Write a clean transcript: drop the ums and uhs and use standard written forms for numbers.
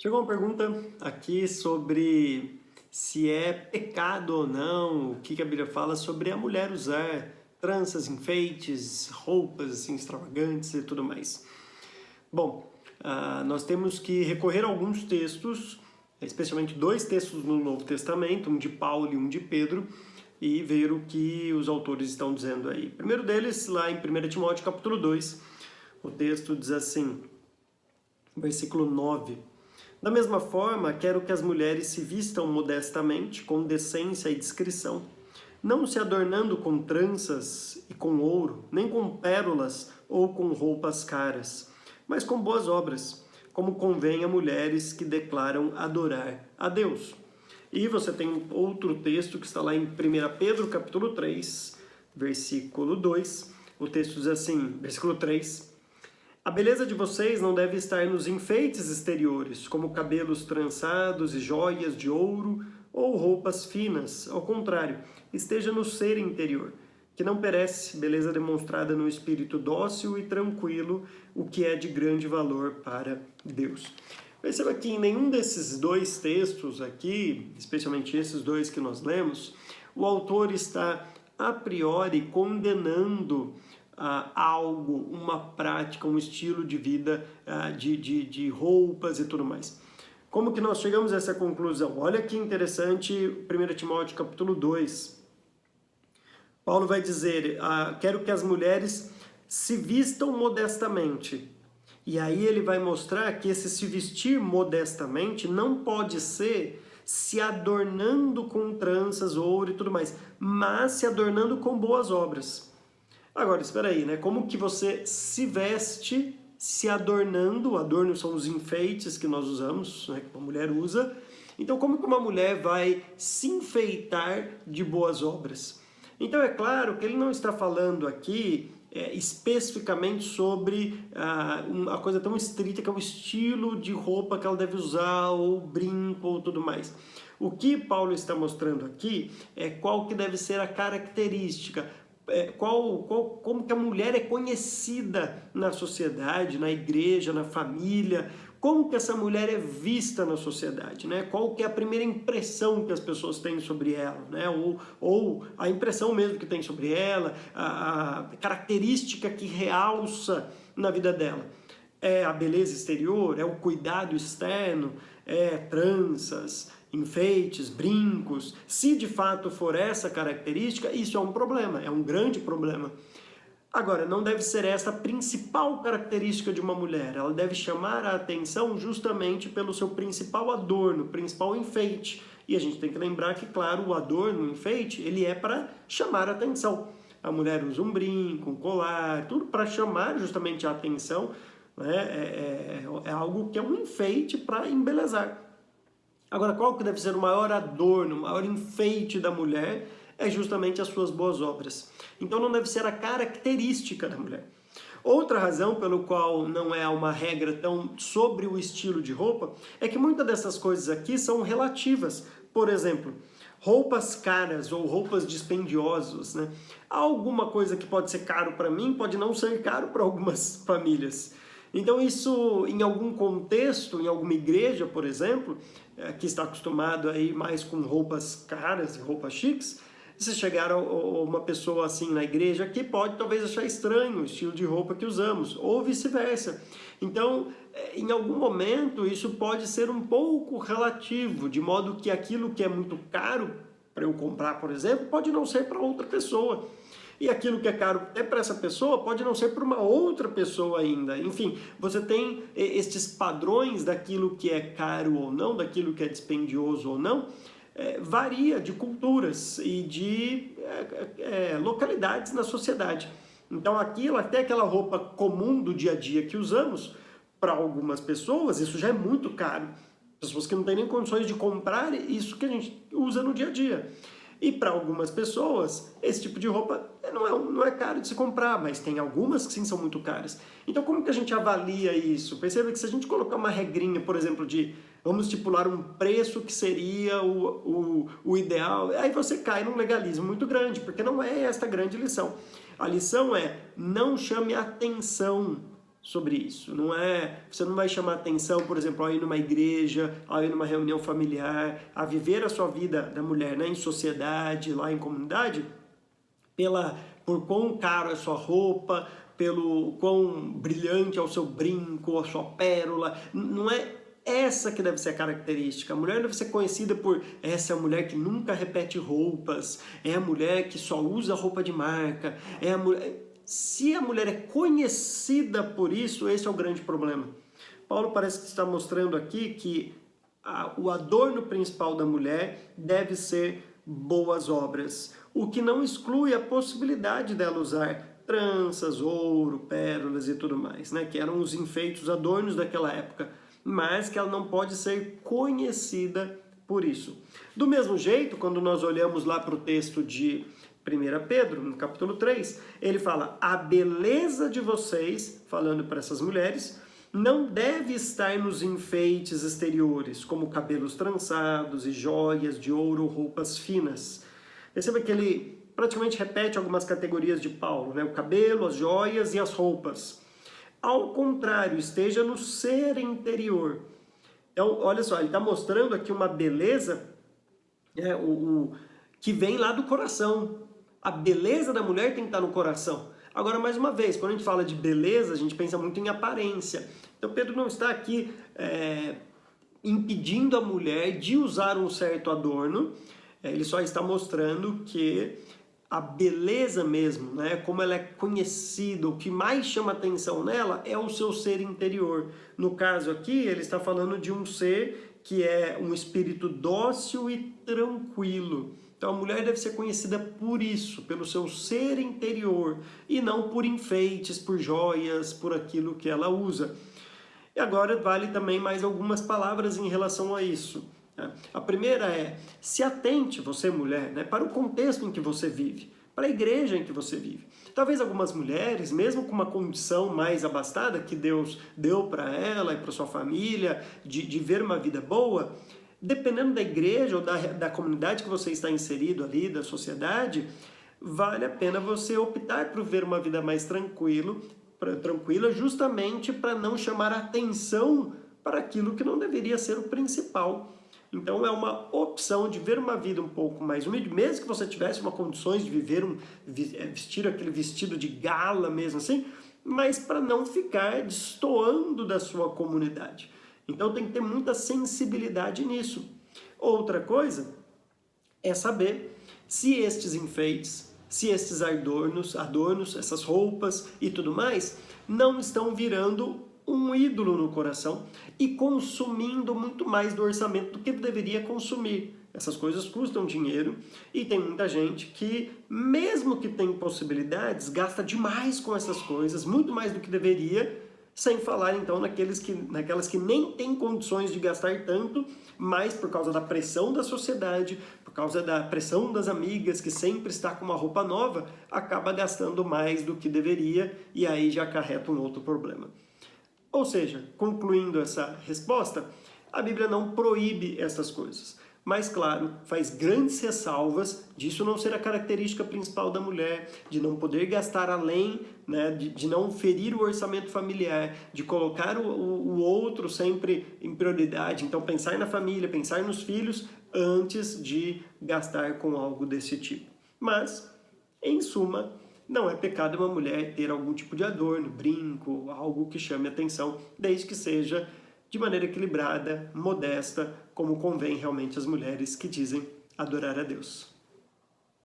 Chegou uma pergunta aqui sobre se é pecado ou não, o que a Bíblia fala sobre a mulher usar tranças, enfeites, roupas assim extravagantes e tudo mais. Bom, nós temos que recorrer a alguns textos, especialmente dois textos no Novo Testamento, um de Paulo e um de Pedro, e ver o que os autores estão dizendo aí. O primeiro deles, lá em 1 Timóteo capítulo 2, o texto diz assim, versículo 9: Da mesma forma, quero que as mulheres se vistam modestamente, com decência e discrição, não se adornando com tranças e com ouro, nem com pérolas ou com roupas caras, mas com boas obras, como convém a mulheres que declaram adorar a Deus. E você tem outro texto que está lá em 1 Pedro, capítulo 3, versículo 2. O texto diz assim, versículo 3: A beleza de vocês não deve estar nos enfeites exteriores, como cabelos trançados e joias de ouro ou roupas finas. Ao contrário, esteja no ser interior, que não perece, beleza demonstrada no espírito dócil e tranquilo, o que é de grande valor para Deus. Perceba que em nenhum desses dois textos aqui, especialmente esses dois que nós lemos, o autor está a priori condenando algo, uma prática, um estilo de vida, de roupas e tudo mais. Como que nós chegamos a essa conclusão? Olha que interessante, 1 Timóteo capítulo 2. Paulo vai dizer, quero que as mulheres se vistam modestamente. E aí ele vai mostrar que esse se vestir modestamente não pode ser se adornando com tranças, ouro e tudo mais, mas se adornando com boas obras. Agora, espera aí, né? Como que você se veste se adornando? Adornos são os enfeites que nós usamos, né? Que uma mulher usa. Então, como que uma mulher vai se enfeitar de boas obras? Então, é claro que ele não está falando aqui especificamente sobre uma coisa tão estrita que é o estilo de roupa que ela deve usar, ou brinco, ou tudo mais. O que Paulo está mostrando aqui é qual que deve ser a característica, como que a mulher é conhecida na sociedade, na igreja, na família, como que essa mulher é vista na sociedade, né? Qual que é a primeira impressão que as pessoas têm sobre ela, né? Ou a impressão mesmo que tem sobre ela, a característica que realça na vida dela. É a beleza exterior, é o cuidado externo, é tranças, enfeites, brincos. Se de fato for essa característica, isso é um problema, é um grande problema. Agora, não deve ser essa a principal característica de uma mulher. Ela deve chamar a atenção justamente pelo seu principal adorno, principal enfeite. E a gente tem que lembrar que, claro, o adorno, o enfeite, ele é para chamar a atenção. A mulher usa um brinco, um colar, tudo para chamar justamente a atenção. Né? É algo que é um enfeite para embelezar. Agora, qual que deve ser o maior adorno, o maior enfeite da mulher? É justamente as suas boas obras. Então não deve ser a característica da mulher. Outra razão pelo qual não é uma regra tão sobre o estilo de roupa é que muitas dessas coisas aqui são relativas. Por exemplo, roupas caras ou roupas dispendiosas, né? Alguma coisa que pode ser caro para mim pode não ser caro para algumas famílias. Então isso, em algum contexto, em alguma igreja, por exemplo, que está acostumado a ir mais com roupas caras e roupas chiques, se chegar uma pessoa assim na igreja que pode talvez achar estranho o estilo de roupa que usamos, ou vice-versa. Então, em algum momento, isso pode ser um pouco relativo, de modo que aquilo que é muito caro para eu comprar, por exemplo, pode não ser para outra pessoa. E aquilo que é caro é para essa pessoa pode não ser para uma outra pessoa ainda. Enfim, você tem estes padrões daquilo que é caro ou não, daquilo que é dispendioso ou não, varia de culturas e de localidades na sociedade. Então aquilo, até aquela roupa comum do dia a dia que usamos, para algumas pessoas isso já é muito caro. Pessoas que não têm nem condições de comprar isso que a gente usa no dia a dia. E para algumas pessoas, esse tipo de roupa não é caro de se comprar, mas tem algumas que sim são muito caras. Então como que a gente avalia isso? Perceba que se a gente colocar uma regrinha, por exemplo, vamos estipular um preço que seria o ideal, aí você cai num legalismo muito grande, porque não é esta a grande lição. A lição é, não chame atenção sobre isso. Não é, você não vai chamar atenção, por exemplo, ao ir numa igreja, ao ir numa reunião familiar, a viver a sua vida da mulher, né, em sociedade, lá em comunidade, por quão caro é a sua roupa, pelo quão brilhante é o seu brinco, a sua pérola. Não é essa que deve ser a característica. A mulher deve ser conhecida por essa é a mulher que nunca repete roupas, é a mulher que só usa roupa de marca, é a mulher... Se a mulher é conhecida por isso, esse é o grande problema. Paulo parece que está mostrando aqui que o adorno principal da mulher deve ser boas obras, o que não exclui a possibilidade dela usar tranças, ouro, pérolas e tudo mais, né? Que eram os enfeites, os adornos daquela época, mas que ela não pode ser conhecida por isso. Do mesmo jeito, quando nós olhamos lá para o texto de 1 Pedro, no capítulo 3, ele fala: a beleza de vocês, falando para essas mulheres, não deve estar nos enfeites exteriores, como cabelos trançados e joias de ouro ou roupas finas. Perceba que ele praticamente repete algumas categorias de Paulo, né? O cabelo, as joias e as roupas. Ao contrário, esteja no ser interior. Então, olha só, ele está mostrando aqui uma beleza que vem lá do coração. A beleza da mulher tem que estar no coração. Agora, mais uma vez, quando a gente fala de beleza, a gente pensa muito em aparência. Então, Pedro não está aqui impedindo a mulher de usar um certo adorno, ele só está mostrando que a beleza mesmo, né, como ela é conhecida, o que mais chama atenção nela é o seu ser interior. No caso aqui, ele está falando de um ser que é um espírito dócil e tranquilo. Então a mulher deve ser conhecida por isso, pelo seu ser interior, e não por enfeites, por joias, por aquilo que ela usa. E agora vale também mais algumas palavras em relação a isso. A primeira é: se atente, você mulher, né, para o contexto em que você vive, para a igreja em que você vive. Talvez algumas mulheres, mesmo com uma condição mais abastada que Deus deu para ela e para sua família, de ver uma vida boa, dependendo da igreja ou da comunidade que você está inserido ali, da sociedade, vale a pena você optar por ver uma vida mais tranquila, justamente para não chamar atenção para aquilo que não deveria ser o principal. Então é uma opção de ver uma vida um pouco mais humilde, mesmo que você tivesse uma condições de vestir aquele vestido de gala mesmo assim, mas para não ficar destoando da sua comunidade. Então tem que ter muita sensibilidade nisso. Outra coisa é saber se estes enfeites, se estes adornos, essas roupas e tudo mais, não estão virando um ídolo no coração e consumindo muito mais do orçamento do que deveria consumir. Essas coisas custam dinheiro e tem muita gente que, mesmo que tem possibilidades, gasta demais com essas coisas, muito mais do que deveria, sem falar então naquelas que nem têm condições de gastar tanto, mas por causa da pressão da sociedade, por causa da pressão das amigas, que sempre está com uma roupa nova, acaba gastando mais do que deveria e aí já acarreta um outro problema. Ou seja, concluindo essa resposta, a Bíblia não proíbe essas coisas. Mas, claro, faz grandes ressalvas disso não ser a característica principal da mulher, de não poder gastar além, né, de não ferir o orçamento familiar, de colocar o outro sempre em prioridade. Então, pensar na família, pensar nos filhos, antes de gastar com algo desse tipo. Mas, em suma, não é pecado uma mulher ter algum tipo de adorno, brinco, algo que chame atenção, desde que seja de maneira equilibrada, modesta, como convém realmente às mulheres que dizem adorar a Deus.